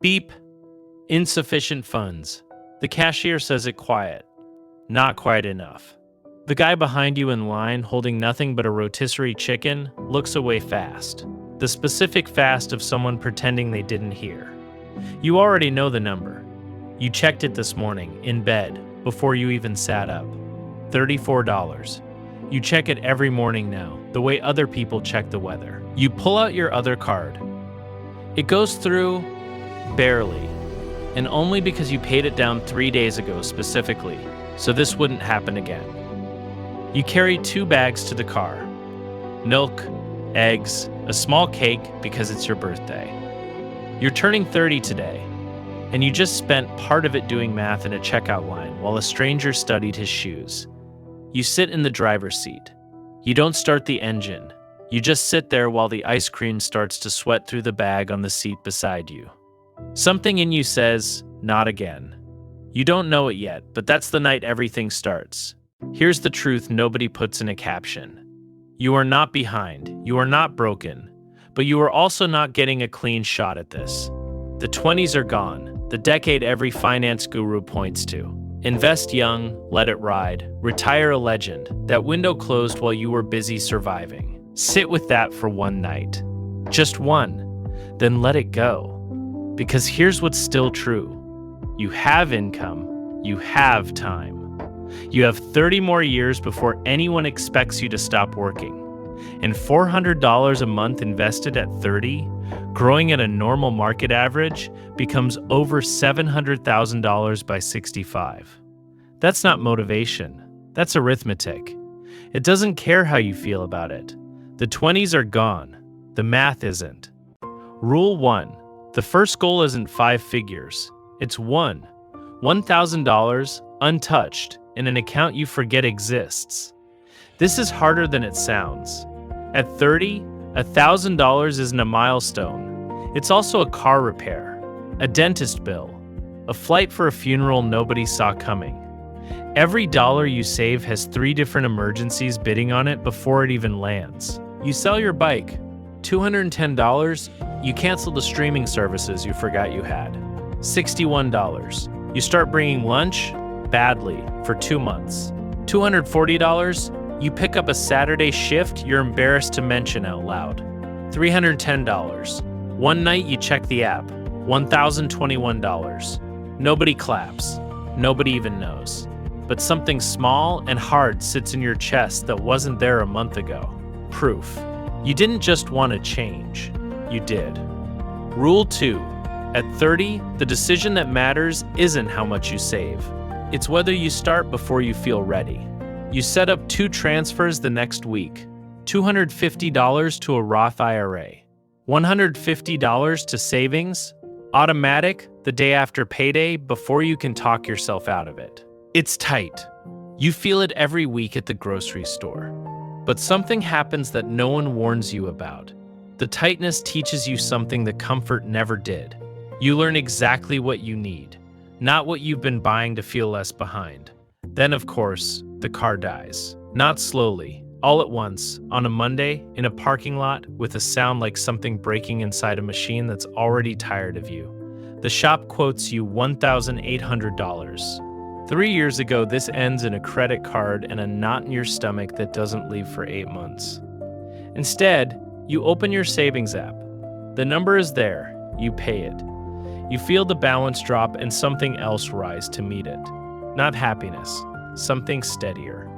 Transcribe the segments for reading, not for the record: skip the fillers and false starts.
Beep. Insufficient funds. The cashier says it quiet. Not quite enough. The guy behind you in line, holding nothing but a rotisserie chicken, looks away fast. The specific fast of someone pretending they didn't hear. You already know the number. You checked it this morning, in bed, before you even sat up. $34. You check it every morning now, the way other people check the weather. You pull out your other card. It goes through, barely, and only because you paid it down 3 days ago specifically, so this wouldn't happen again. You carry 2 bags to the car. Milk, eggs, a small cake because it's your birthday. You're turning 30 today, and you just spent part of it doing math in a checkout line while a stranger studied his shoes. You sit in the driver's seat. You don't start the engine. You just sit there while the ice cream starts to sweat through the bag on the seat beside you. Something in you says, not again. You don't know it yet, but that's the night everything starts. Here's the truth nobody puts in a caption. You are not behind, you are not broken, but you are also not getting a clean shot at this. The 20s are gone, the decade every finance guru points to. Invest young, let it ride, retire a legend. That window closed while you were busy surviving. Sit with that for one night. Just one. Then let it go. Because here's what's still true. You have income. You have time. You have 30 more years before anyone expects you to stop working. And $400 a month invested at 30, growing at a normal market average, becomes over $700,000 by 65. That's not motivation. That's arithmetic. It doesn't care how you feel about it. The 20s are gone. The math isn't. Rule 1. The first goal isn't 5 figures. It's $1,000 untouched in an account you forget exists. This is harder than it sounds. At 30, $1,000 isn't a milestone. It's also a car repair, a dentist bill, a flight for a funeral nobody saw coming. Every dollar you save has 3 different emergencies bidding on it before it even lands. You sell your bike, $210, you cancel the streaming services you forgot you had. $61. You start bringing lunch, badly, for 2 months. $240, you pick up a Saturday shift you're embarrassed to mention out loud. $310. One night you check the app. $1,021. Nobody claps. Nobody even knows. But something small and hard sits in your chest that wasn't there a month ago. Proof. You didn't just want to change. You did. Rule 2. At 30, the decision that matters isn't how much you save. It's whether you start before you feel ready. You set up 2 transfers the next week. $250 to a Roth IRA. $150 to savings. Automatic the day after payday before you can talk yourself out of it. It's tight. You feel it every week at the grocery store. But something happens that no one warns you about. The tightness teaches you something the comfort never did. You learn exactly what you need, not what you've been buying to feel less behind. Then, of course, the car dies. Not slowly, all at once, on a Monday, in a parking lot, with a sound like something breaking inside a machine that's already tired of you. The shop quotes you $1,800. 3 years ago, this ends in a credit card and a knot in your stomach that doesn't leave for 8 months. Instead, you open your savings app. The number is there. You pay it. You feel the balance drop and something else rise to meet it. Not happiness, something steadier.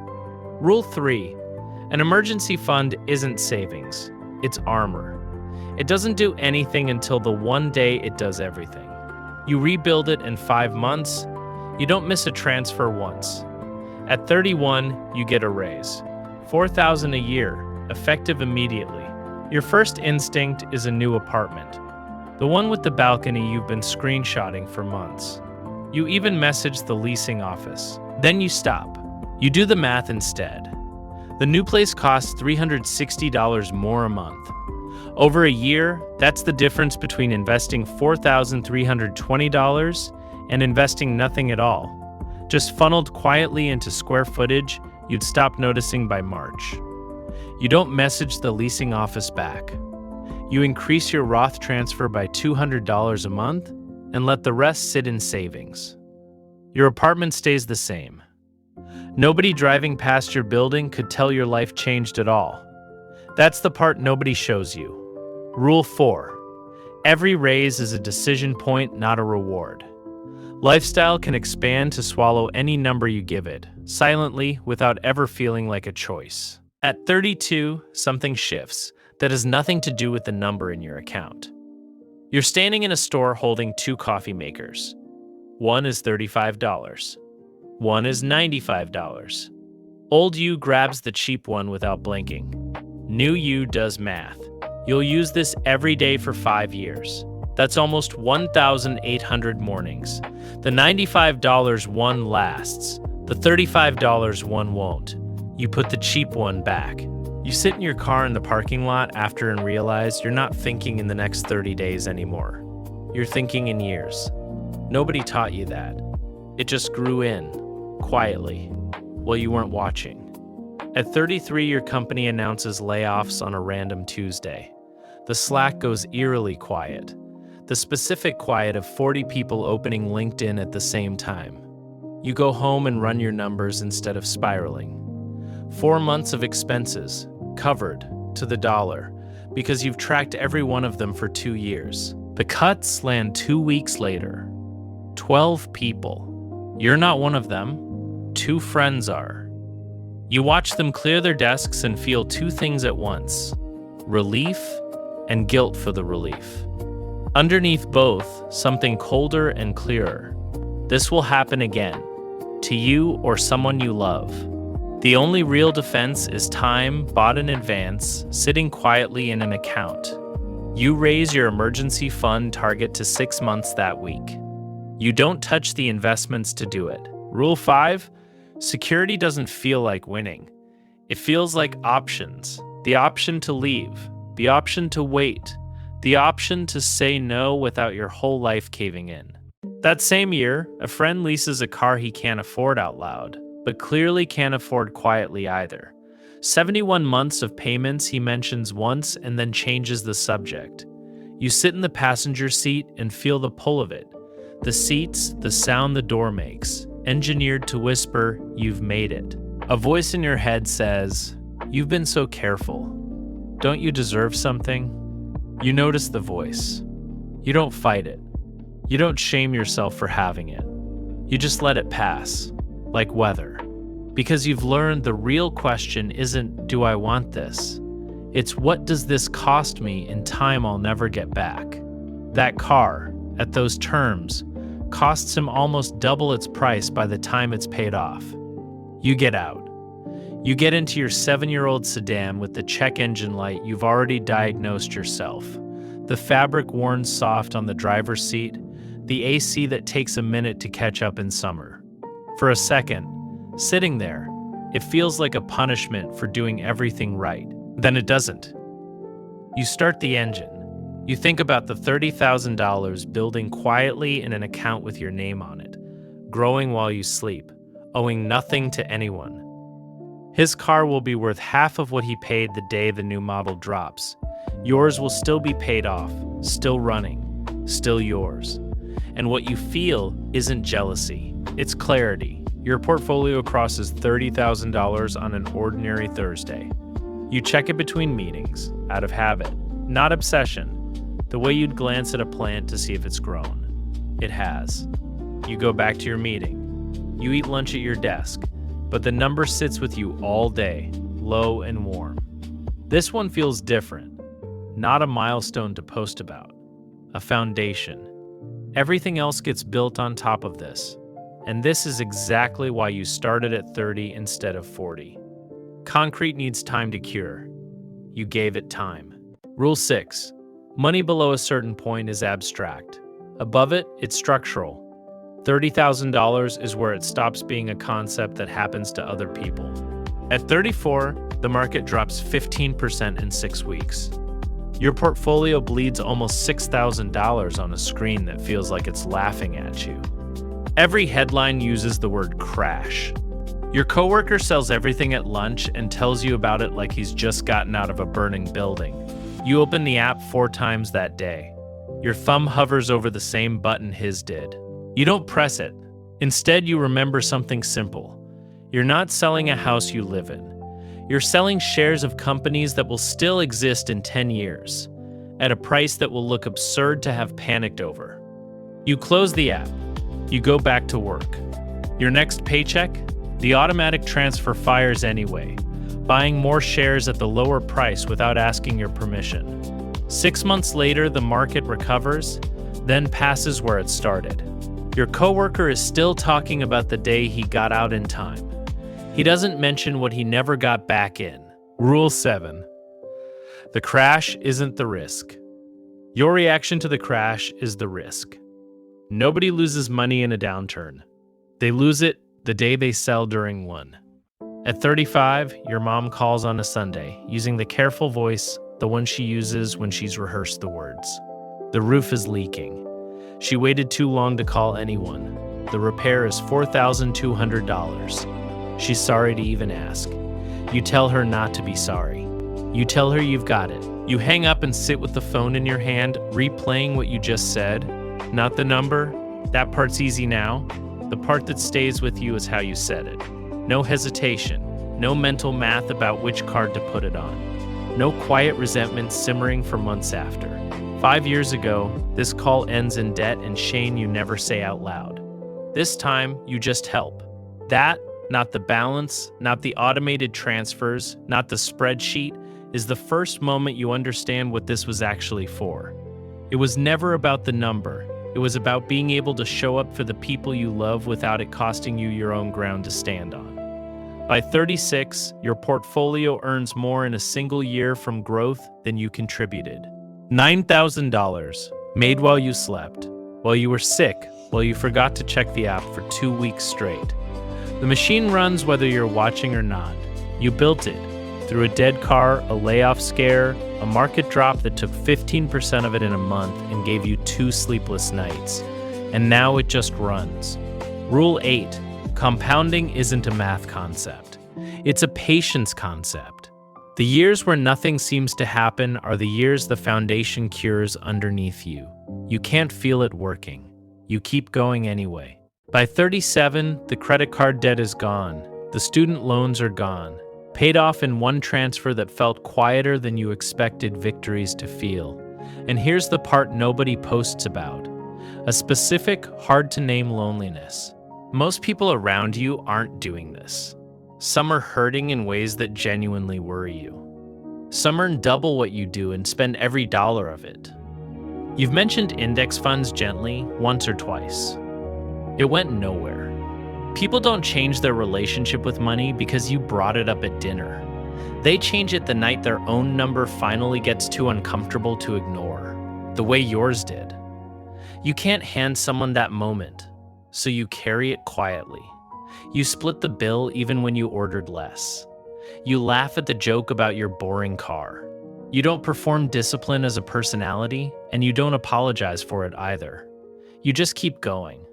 Rule 3. An emergency fund isn't savings. It's armor. It doesn't do anything until the one day it does everything. You rebuild it in 5 months. You don't miss a transfer once. At 31, you get a raise. $4,000 a year, effective immediately. Your first instinct is a new apartment. The one with the balcony you've been screenshotting for months. You even message the leasing office. Then you stop. You do the math instead. The new place costs $360 more a month. Over a year, that's the difference between investing $4,320 and investing nothing at all, just funneled quietly into square footage you'd stop noticing by March. You don't message the leasing office back. You increase your Roth transfer by $200 a month, and let the rest sit in savings. Your apartment stays the same. Nobody driving past your building could tell your life changed at all. That's the part nobody shows you. Rule 4. Every raise is a decision point, not a reward. Lifestyle can expand to swallow any number you give it, silently, without ever feeling like a choice. At 32, something shifts that has nothing to do with the number in your account. You're standing in a store holding 2 coffee makers. One is $35. One is $95. Old you grabs the cheap one without blinking. New you does math. You'll use this every day for 5 years. That's almost 1,800 mornings. The $95 one lasts. The $35 one won't. You put the cheap one back. You sit in your car in the parking lot after and realize you're not thinking in the next 30 days anymore. You're thinking in years. Nobody taught you that. It just grew in, quietly, while you weren't watching. At 33, your company announces layoffs on a random Tuesday. The Slack goes eerily quiet. The specific quiet of 40 people opening LinkedIn at the same time. You go home and run your numbers instead of spiraling. 4 months of expenses, covered to the dollar, because you've tracked every one of them for 2 years. The cuts land 2 weeks later. 12 people. You're not one of them. 2 friends are. You watch them clear their desks and feel 2 things at once: relief and guilt for the relief. Underneath both, something colder and clearer. This will happen again, to you or someone you love. The only real defense is time bought in advance, sitting quietly in an account. You raise your emergency fund target to 6 months that week. You don't touch the investments to do it. Rule 5, security doesn't feel like winning. It feels like options. The option to leave, the option to wait, the option to say no without your whole life caving in. That same year, a friend leases a car he can't afford out loud, but clearly can't afford quietly either. 71 months of payments he mentions once and then changes the subject. You sit in the passenger seat and feel the pull of it. The seats, the sound the door makes, engineered to whisper, "You've made it." A voice in your head says, "You've been so careful. Don't you deserve something?" You notice the voice. You don't fight it. You don't shame yourself for having it. You just let it pass, like weather. Because you've learned the real question isn't, "Do I want this?" It's, "What does this cost me in time I'll never get back?" That car, at those terms, costs him almost double its price by the time it's paid off. You get out. You get into your 7-year-old sedan with the check engine light you've already diagnosed yourself, the fabric worn soft on the driver's seat, the AC that takes a minute to catch up in summer. For a second, sitting there, it feels like a punishment for doing everything right. Then it doesn't. You start the engine. You think about the $30,000 building quietly in an account with your name on it, growing while you sleep, owing nothing to anyone. His car will be worth half of what he paid the day the new model drops. Yours will still be paid off, still running, still yours. And what you feel isn't jealousy, it's clarity. Your portfolio crosses $30,000 on an ordinary Thursday. You check it between meetings, out of habit, not obsession, the way you'd glance at a plant to see if it's grown. It has. You go back to your meeting. You eat lunch at your desk, but the number sits with you all day, low and warm. This one feels different, not a milestone to post about, a foundation. Everything else gets built on top of this, and this is exactly why you started at 30 instead of 40. Concrete needs time to cure. You gave it time. Rule 6. Money below a certain point is abstract. Above it, it's structural. $30,000 is where it stops being a concept that happens to other people. At 34, the market drops 15% in 6 weeks. Your portfolio bleeds almost $6,000 on a screen that feels like it's laughing at you. Every headline uses the word crash. Your coworker sells everything at lunch and tells you about it like he's just gotten out of a burning building. You open the app 4 times that day. Your thumb hovers over the same button his did. You don't press it. Instead, you remember something simple. You're not selling a house you live in. You're selling shares of companies that will still exist in 10 years, at a price that will look absurd to have panicked over. You close the app. You go back to work. Your next paycheck? The automatic transfer fires anyway, buying more shares at the lower price without asking your permission. 6 months later, the market recovers, then passes where it started. Your coworker is still talking about the day he got out in time. He doesn't mention what he never got back in. Rule 7. The crash isn't the risk. Your reaction to the crash is the risk. Nobody loses money in a downturn. They lose it the day they sell during one. At 35, your mom calls on a Sunday, using the careful voice, the one she uses when she's rehearsed the words. The roof is leaking. She waited too long to call anyone. The repair is $4,200. She's sorry to even ask. You tell her not to be sorry. You tell her you've got it. You hang up and sit with the phone in your hand, replaying what you just said. Not the number. That part's easy now. The part that stays with you is how you said it. No hesitation. No mental math about which card to put it on. No quiet resentment simmering for months after. 5 years ago, this call ends in debt and shame you never say out loud. This time, you just help. That, not the balance, not the automated transfers, not the spreadsheet, is the first moment you understand what this was actually for. It was never about the number. It was about being able to show up for the people you love without it costing you your own ground to stand on. By 36, your portfolio earns more in a single year from growth than you contributed. $9,000, made while you slept, while you were sick, while you forgot to check the app for 2 weeks straight. The machine runs whether you're watching or not. You built it. Through a dead car, a layoff scare, a market drop that took 15% of it in a month and gave you 2 sleepless nights. And now it just runs. Rule 8. Compounding isn't a math concept. It's a patience concept. The years where nothing seems to happen are the years the foundation cures underneath you. You can't feel it working. You keep going anyway. By 37, the credit card debt is gone. The student loans are gone. Paid off in one transfer that felt quieter than you expected victories to feel. And here's the part nobody posts about. A specific, hard-to-name loneliness. Most people around you aren't doing this. Some are hurting in ways that genuinely worry you. Some earn double what you do and spend every dollar of it. You've mentioned index funds gently once or twice. It went nowhere. People don't change their relationship with money because you brought it up at dinner. They change it the night their own number finally gets too uncomfortable to ignore, the way yours did. You can't hand someone that moment, so you carry it quietly. You split the bill even when you ordered less. You laugh at the joke about your boring car. You don't perform discipline as a personality, and you don't apologize for it either. You just keep going.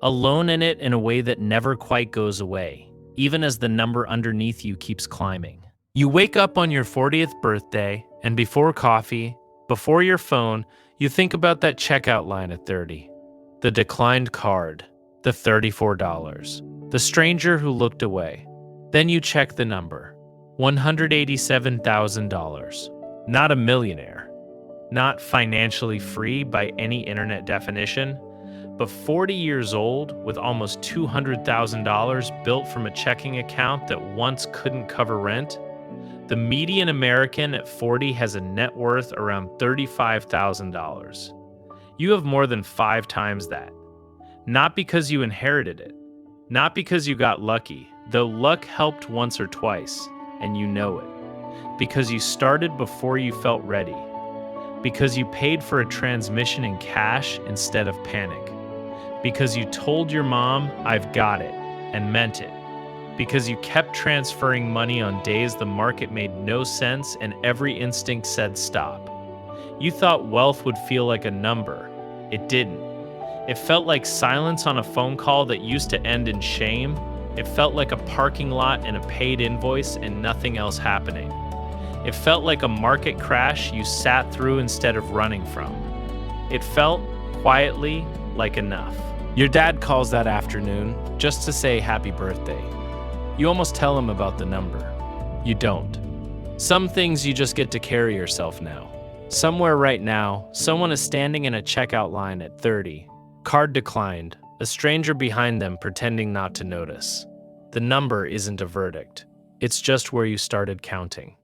Alone in it in a way that never quite goes away, even as the number underneath you keeps climbing. You wake up on your 40th birthday, and before coffee, before your phone, you think about that checkout line at 30. The declined card, the $34, the stranger who looked away. Then you check the number, $187,000. Not a millionaire, not financially free by any internet definition, but 40 years old with almost $200,000 built from a checking account that once couldn't cover rent. The median American at 40 has a net worth around $35,000. You have more than 5 times that. Not because you inherited it, not because you got lucky, though luck helped once or twice, and you know it. Because you started before you felt ready. Because you paid for a transmission in cash instead of panic. Because you told your mom, "I've got it," and meant it. Because you kept transferring money on days the market made no sense and every instinct said stop. You thought wealth would feel like a number. It didn't. It felt like silence on a phone call that used to end in shame. It felt like a parking lot and a paid invoice and nothing else happening. It felt like a market crash you sat through instead of running from. It felt, quietly, like enough. Your dad calls that afternoon just to say happy birthday. You almost tell him about the number. You don't. Some things you just get to carry yourself now. Somewhere right now, someone is standing in a checkout line at 30. Card declined, a stranger behind them pretending not to notice. The number isn't a verdict. It's just where you started counting.